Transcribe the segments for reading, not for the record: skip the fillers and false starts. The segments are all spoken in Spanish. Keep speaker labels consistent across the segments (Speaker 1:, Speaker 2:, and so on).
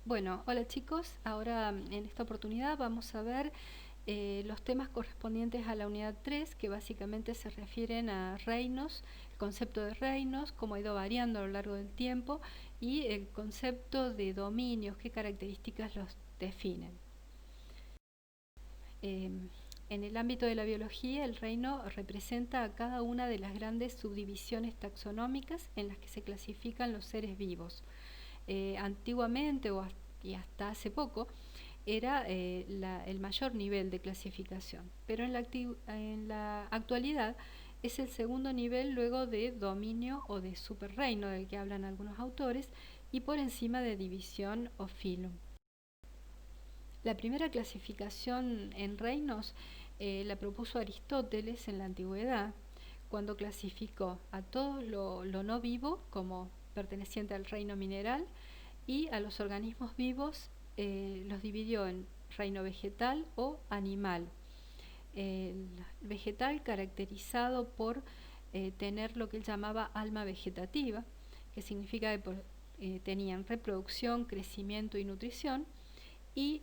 Speaker 1: Bueno, hola chicos, ahora en esta oportunidad vamos a ver los temas correspondientes a la unidad 3, que básicamente se refieren a reinos, el concepto de reinos, cómo ha ido variando a lo largo del tiempo, y el concepto de dominios, qué características los definen. En el ámbito de la biología, el reino representa a cada una de las grandes subdivisiones taxonómicas en las que se clasifican los seres vivos. Antiguamente y hasta hace poco era el mayor nivel de clasificación, pero en la actualidad es el segundo nivel luego de dominio o de superreino del que hablan algunos autores y por encima de división o filum. La primera clasificación en reinos la propuso Aristóteles en la antigüedad, cuando clasificó a todo lo no vivo como perteneciente al reino mineral y a los organismos vivos los dividió en reino vegetal o animal. El vegetal caracterizado por tener lo que él llamaba alma vegetativa, que significa que tenían reproducción, crecimiento y nutrición, y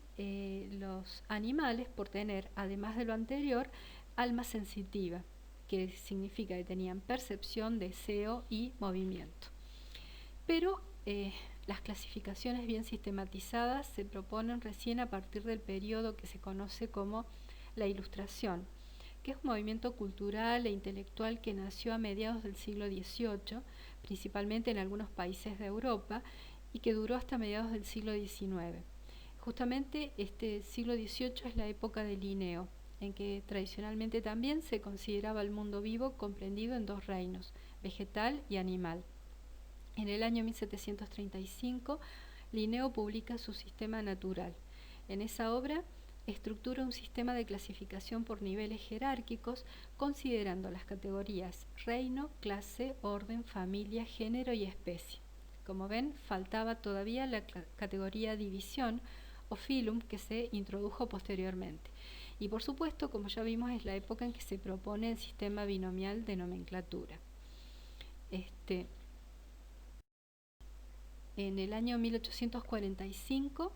Speaker 1: los animales por tener, además de lo anterior, alma sensitiva, que significa que tenían percepción, deseo y movimiento. Pero las clasificaciones bien sistematizadas se proponen recién a partir del periodo que se conoce como la Ilustración, que es un movimiento cultural e intelectual que nació a mediados del siglo XVIII, principalmente en algunos países de Europa, y que duró hasta mediados del siglo XIX. Justamente este siglo XVIII es la época de Linneo, en que tradicionalmente también se consideraba el mundo vivo comprendido en dos reinos, vegetal y animal. En el año 1735, Linneo publica su Sistema Natural. En esa obra estructura un sistema de clasificación por niveles jerárquicos, considerando las categorías reino, clase, orden, familia, género y especie. Como ven, faltaba todavía la categoría división o filum, que se introdujo posteriormente. Y por supuesto, como ya vimos, es la época en que se propone el sistema binomial de nomenclatura. En el año 1845,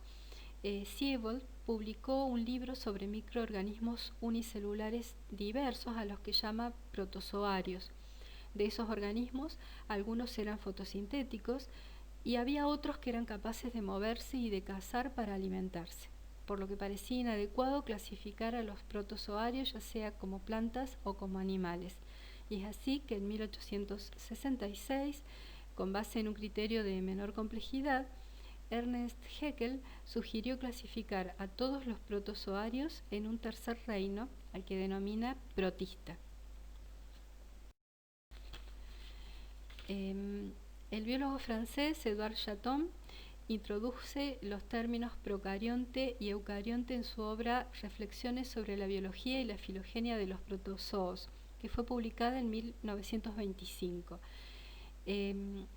Speaker 1: Siebold publicó un libro sobre microorganismos unicelulares diversos a los que llama protozoarios. De esos organismos, algunos eran fotosintéticos y había otros que eran capaces de moverse y de cazar para alimentarse, por lo que parecía inadecuado clasificar a los protozoarios ya sea como plantas o como animales. Y es así que en 1866, con base en un criterio de menor complejidad, Ernest Haeckel sugirió clasificar a todos los protozoarios en un tercer reino, al que denomina protista. El biólogo francés Edouard Chaton introduce los términos procarionte y eucarionte en su obra Reflexiones sobre la biología y la filogenia de los protozoos, que fue publicada en 1925. En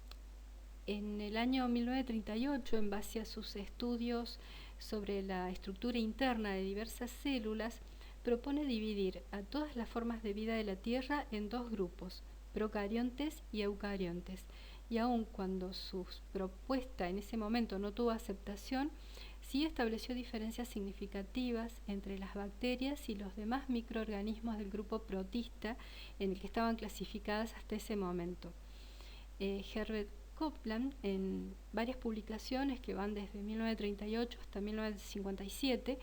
Speaker 1: el año 1938, en base a sus estudios sobre la estructura interna de diversas células, propone dividir a todas las formas de vida de la Tierra en dos grupos, procariontes y eucariontes. Y aun cuando su propuesta en ese momento no tuvo aceptación, sí estableció diferencias significativas entre las bacterias y los demás microorganismos del grupo protista en el que estaban clasificadas hasta ese momento. Herbert Copland, en varias publicaciones que van desde 1938 hasta 1957,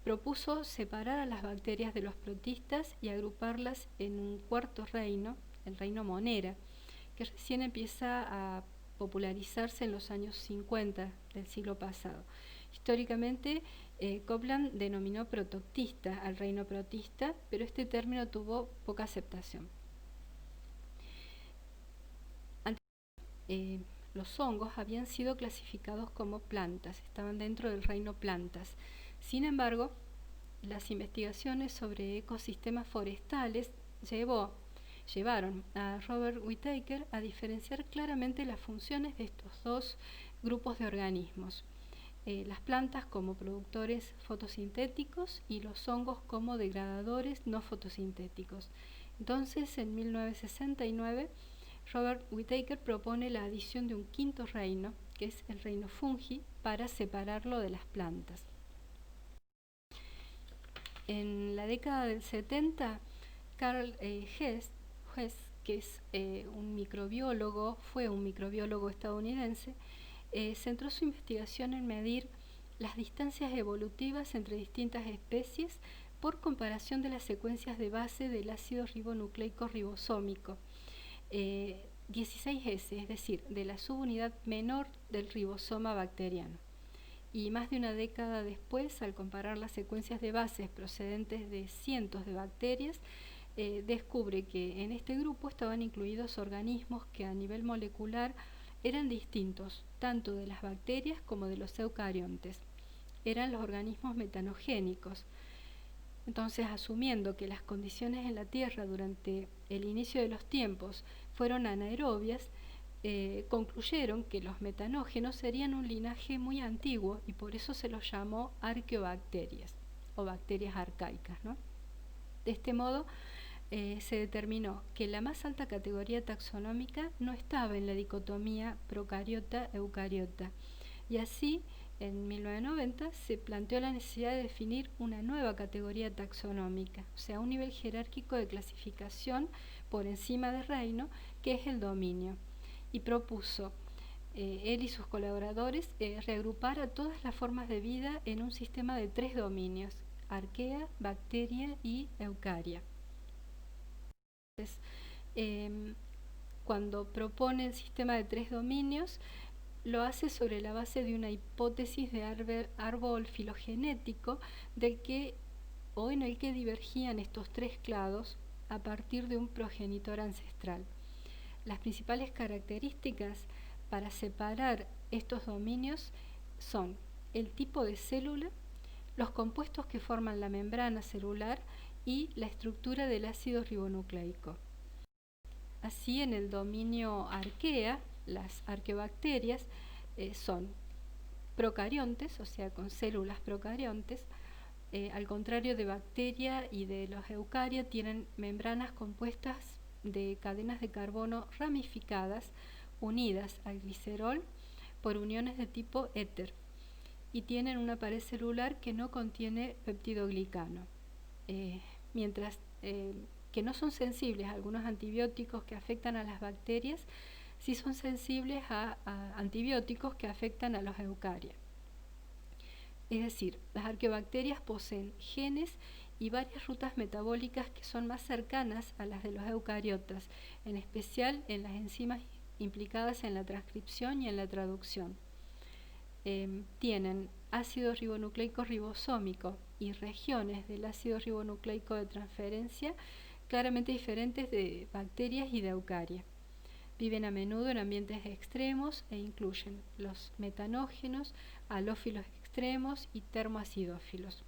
Speaker 1: propuso separar a las bacterias de los protistas y agruparlas en un cuarto reino, el reino Monera, que recién empieza a popularizarse en los años 50 del siglo pasado. Históricamente, Copland denominó protoctista al reino protista, pero este término tuvo poca aceptación. Los hongos habían sido clasificados como plantas, estaban dentro del reino plantas. Sin embargo, las investigaciones sobre ecosistemas forestales llevaron a Robert Whittaker a diferenciar claramente las funciones de estos dos grupos de organismos. Las plantas como productores fotosintéticos y los hongos como degradadores no fotosintéticos. Entonces, en 1969, Robert Whittaker propone la adición de un quinto reino, que es el reino fungi, para separarlo de las plantas. En la década del 70, Carl Hess, que es fue un microbiólogo estadounidense, centró su investigación en medir las distancias evolutivas entre distintas especies por comparación de las secuencias de base del ácido ribonucleico ribosómico, 16S, es decir, de la subunidad menor del ribosoma bacteriano. Y más de una década después, al comparar las secuencias de bases procedentes de cientos de bacterias, descubre que en este grupo estaban incluidos organismos que a nivel molecular eran distintos, tanto de las bacterias como de los eucariontes. Eran los organismos metanogénicos. Entonces, asumiendo que las condiciones en la Tierra durante el inicio de los tiempos fueron anaerobias, concluyeron que los metanógenos serían un linaje muy antiguo y por eso se los llamó arqueobacterias o bacterias arcaicas, ¿no? De este modo, se determinó que la más alta categoría taxonómica no estaba en la dicotomía procariota-eucariota, y así en 1990 se planteó la necesidad de definir una nueva categoría taxonómica, o sea, un nivel jerárquico de clasificación por encima del reino, que es el dominio, y propuso él y sus colaboradores reagrupar a todas las formas de vida en un sistema de 3 dominios: arquea, bacteria y eucaria. Entonces, cuando propone el sistema de 3 dominios, lo hace sobre la base de una hipótesis de árbol filogenético en el que divergían estos 3 clados a partir de un progenitor ancestral. Las principales características para separar estos dominios son el tipo de célula, los compuestos que forman la membrana celular y la estructura del ácido ribonucleico. Así, en el dominio arquea, las arqueobacterias son procariontes, o sea, con células procariontes. Al contrario de bacteria y de los eucaria, tienen membranas compuestas de cadenas de carbono ramificadas, unidas al glicerol por uniones de tipo éter, y tienen una pared celular que no contiene peptidoglicano, mientras que no son sensibles a algunos antibióticos que afectan a las bacterias, sí son sensibles a antibióticos que afectan a los eucaria. Es decir, las arqueobacterias poseen genes y varias rutas metabólicas que son más cercanas a las de los eucariotas, en especial en las enzimas implicadas en la transcripción y en la traducción. Tienen ácido ribonucleico ribosómico y regiones del ácido ribonucleico de transferencia claramente diferentes de bacterias y de eucaria. Viven a menudo en ambientes extremos e incluyen los metanógenos, halófilos extremos y termoacidófilos.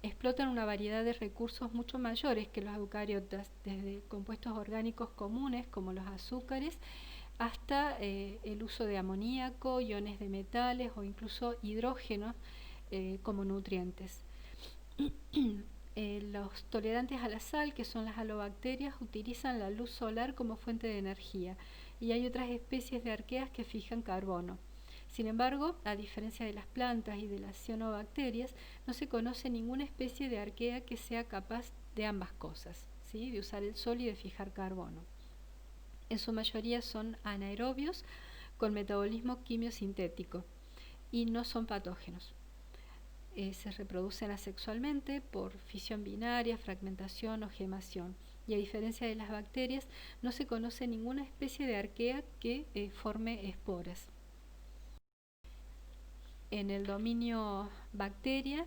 Speaker 1: Explotan una variedad de recursos mucho mayores que los eucariotas, desde compuestos orgánicos comunes como los azúcares hasta el uso de amoníaco, iones de metales o incluso hidrógeno como nutrientes. Los tolerantes a la sal, que son las halobacterias, utilizan la luz solar como fuente de energía, y hay otras especies de arqueas que fijan carbono. Sin embargo, a diferencia de las plantas y de las cianobacterias, no se conoce ninguna especie de arquea que sea capaz de ambas cosas, ¿sí? De usar el sol y de fijar carbono. En su mayoría son anaerobios con metabolismo quimiosintético y no son patógenos. Se reproducen asexualmente por fisión binaria, fragmentación o gemación. Y a diferencia de las bacterias, no se conoce ninguna especie de arquea que forme esporas. En el dominio bacteria,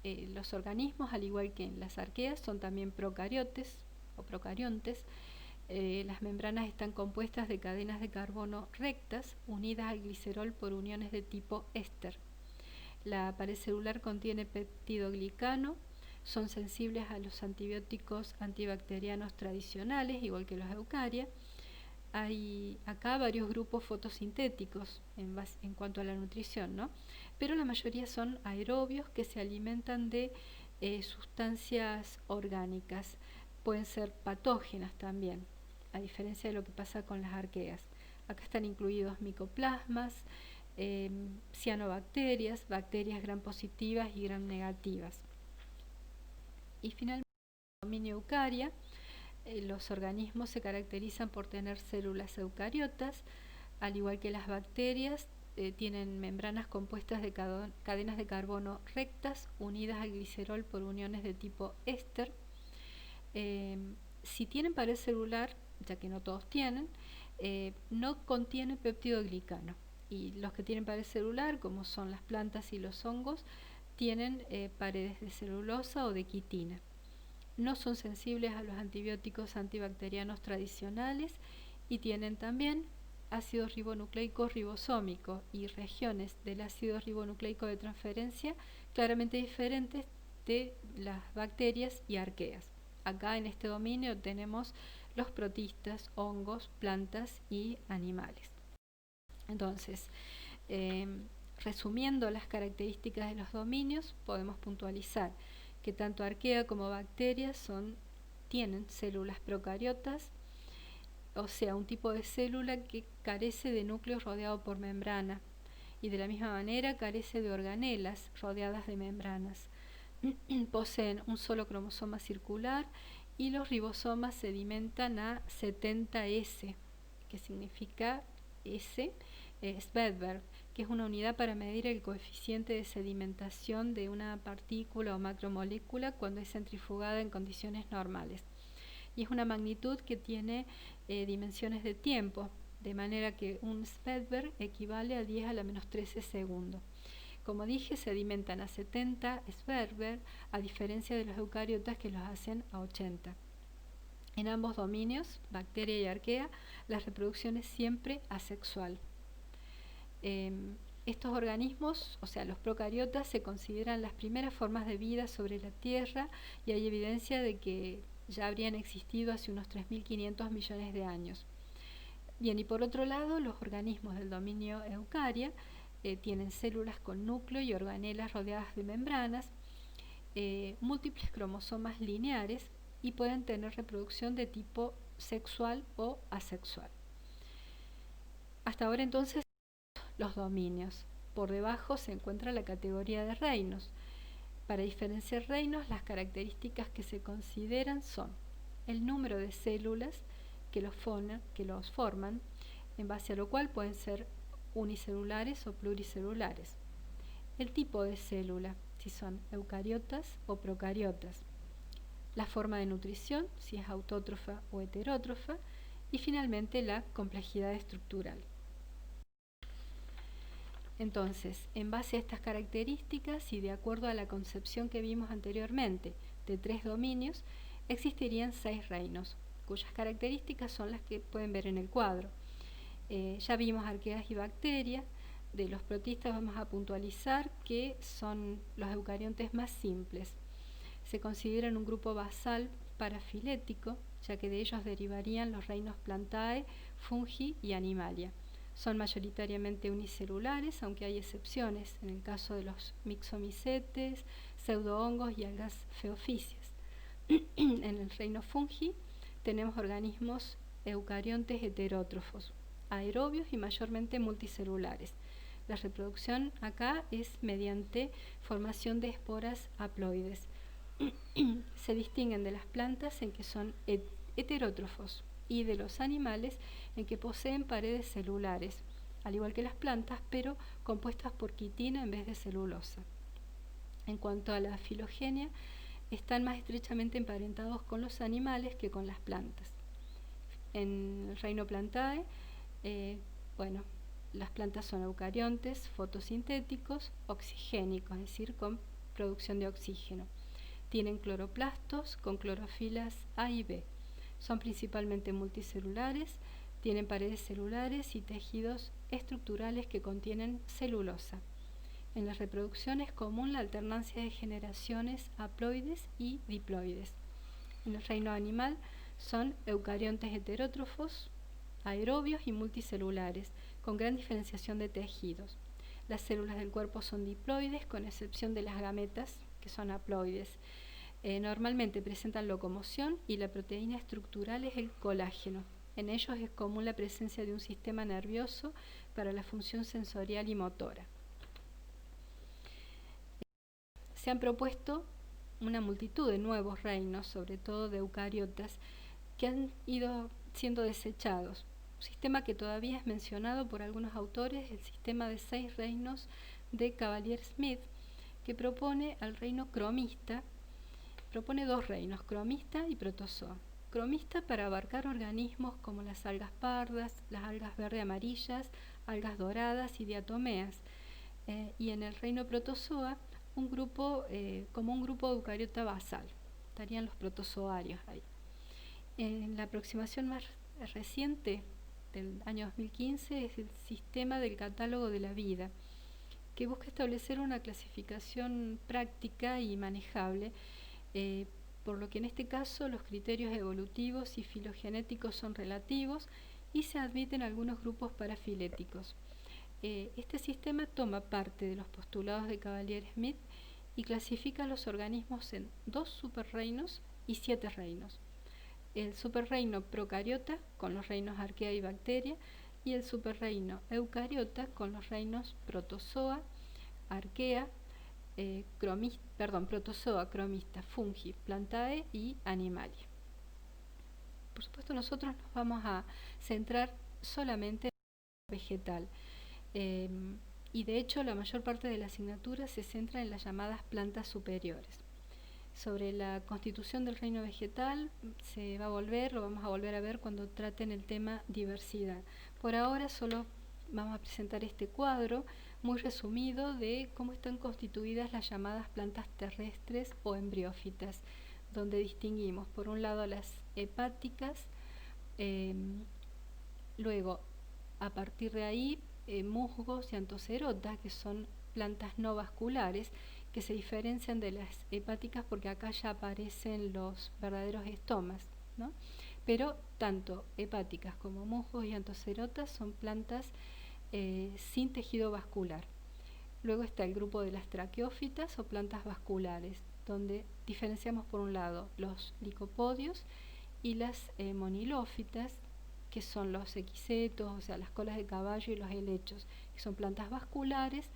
Speaker 1: los organismos, al igual que en las arqueas, son también procariotes o procariontes. Las membranas están compuestas de cadenas de carbono rectas unidas al glicerol por uniones de tipo éster. La pared celular contiene peptidoglicano, son sensibles a los antibióticos antibacterianos tradicionales, igual que los eucaria. Hay acá varios grupos fotosintéticos en cuanto a la nutrición, ¿no? Pero la mayoría son aerobios que se alimentan de sustancias orgánicas. Pueden ser patógenas también, a diferencia de lo que pasa con las arqueas. Acá están incluidos micoplasmas, cianobacterias, bacterias gram positivas y gram negativas. Y finalmente, en el dominio eucaria, los organismos se caracterizan por tener células eucariotas, al igual que las bacterias, tienen membranas compuestas de cadenas de carbono rectas unidas al glicerol por uniones de tipo éster. Si tienen pared celular, ya que no todos tienen, no contienen peptidoglicano. Y los que tienen pared celular, como son las plantas y los hongos, tienen paredes de celulosa o de quitina. No son sensibles a los antibióticos antibacterianos tradicionales y tienen también ácido ribonucleico ribosómico y regiones del ácido ribonucleico de transferencia claramente diferentes de las bacterias y arqueas. Acá en este dominio tenemos los protistas, hongos, plantas y animales. Entonces, resumiendo las características de los dominios, podemos puntualizar que tanto arquea como bacterias tienen células procariotas, o sea, un tipo de célula que carece de núcleo rodeado por membrana, y de la misma manera carece de organelas rodeadas de membranas. Poseen un solo cromosoma circular y los ribosomas sedimentan a 70S, que significa S, Svedberg, que es una unidad para medir el coeficiente de sedimentación de una partícula o macromolécula cuando es centrifugada en condiciones normales. Y es una magnitud que tiene dimensiones de tiempo, de manera que un Svedberg equivale a 10 a la menos 13 segundos. Como dije, sedimentan a 70 Svedberg, a diferencia de los eucariotas que los hacen a 80. En ambos dominios, bacteria y arquea, la reproducción es siempre asexual. Estos organismos, o sea, los procariotas, se consideran las primeras formas de vida sobre la Tierra y hay evidencia de que ya habrían existido hace unos 3.500 millones de años. Bien, y por otro lado, los organismos del dominio eucaria tienen células con núcleo y organelas rodeadas de membranas, múltiples cromosomas lineares y pueden tener reproducción de tipo sexual o asexual. Hasta ahora entonces los dominios. Por debajo se encuentra la categoría de reinos. Para diferenciar reinos, las características que se consideran son el número de células que los forman, en base a lo cual pueden ser unicelulares o pluricelulares, el tipo de célula, si son eucariotas o procariotas, la forma de nutrición, si es autótrofa o heterótrofa, y finalmente la complejidad estructural. Entonces, en base a estas características y de acuerdo a la concepción que vimos anteriormente de 3 dominios, existirían 6 reinos, cuyas características son las que pueden ver en el cuadro. Ya vimos arqueas y bacterias. De los protistas vamos a puntualizar que son los eucariontes más simples. Se consideran un grupo basal parafilético, ya que de ellos derivarían los reinos Plantae, Fungi y Animalia. Son mayoritariamente unicelulares, aunque hay excepciones en el caso de los mixomicetes, pseudohongos y algas feofíceas. En el reino Fungi tenemos organismos eucariontes heterótrofos, aerobios y mayormente multicelulares. La reproducción acá es mediante formación de esporas haploides. Se distinguen de las plantas en que son heterótrofos y de los animales en que poseen paredes celulares, al igual que las plantas, pero compuestas por quitina en vez de celulosa. En cuanto a la filogenia, están más estrechamente emparentados con los animales que con las plantas. En el reino Plantae, las plantas son eucariontes, fotosintéticos, oxigénicos, es decir, con producción de oxígeno. Tienen cloroplastos con clorofilas A y B. Son principalmente multicelulares, tienen paredes celulares y tejidos estructurales que contienen celulosa. En la reproducción es común la alternancia de generaciones haploides y diploides. En el reino animal son eucariontes heterótrofos, aerobios y multicelulares, con gran diferenciación de tejidos. Las células del cuerpo son diploides, con excepción de las gametas, que son haploides. Normalmente presentan locomoción y la proteína estructural es el colágeno. En ellos es común la presencia de un sistema nervioso para la función sensorial y motora. Se han propuesto una multitud de nuevos reinos, sobre todo de eucariotas, que han ido siendo desechados. Un sistema que todavía es mencionado por algunos autores, el sistema de 6 reinos de Cavalier-Smith, que propone al reino cromista, propone 2 reinos, cromista y protozoa. Cromista para abarcar organismos como las algas pardas, las algas verde-amarillas, algas doradas y diatomeas. Y en el reino protozoa, como un grupo de eucariota basal. Estarían los protozoarios ahí. En la aproximación más reciente del año 2015 es el sistema del catálogo de la vida, que busca establecer una clasificación práctica y manejable, por lo que en este caso los criterios evolutivos y filogenéticos son relativos y se admiten algunos grupos parafiléticos. Este sistema toma parte de los postulados de Cavalier-Smith y clasifica los organismos en 2 superreinos y 7 reinos. El superreino procariota con los reinos arquea y bacteria, y el superreino eucariota con los reinos protozoa, arquea, protozoa, cromista, fungi, plantae y animalia. Por supuesto, nosotros nos vamos a centrar solamente en el vegetal. Y de hecho la mayor parte de la asignatura se centra en las llamadas plantas superiores. Sobre la constitución del reino vegetal lo vamos a volver a ver cuando traten el tema diversidad. Por ahora solo vamos a presentar este cuadro muy resumido de cómo están constituidas las llamadas plantas terrestres o embriófitas, donde distinguimos por un lado las hepáticas, luego a partir de ahí musgos y anthocerotas, que son plantas no vasculares, que se diferencian de las hepáticas porque acá ya aparecen los verdaderos estomas, ¿no? Pero tanto hepáticas como musgos y anthocerotas son plantas sin tejido vascular. Luego está el grupo de las traqueófitas o plantas vasculares, donde diferenciamos por un lado los licopodios y las monilófitas, que son los equisetos, o sea, las colas de caballo, y los helechos, que son plantas vasculares,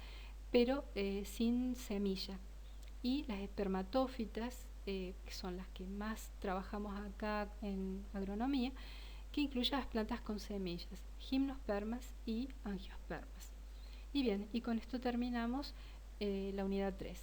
Speaker 1: pero sin semilla. Y las espermatófitas, que son las que más trabajamos acá en agronomía, que incluyen las plantas con semillas, gimnospermas y angiospermas. Y bien, y con esto terminamos la unidad 3.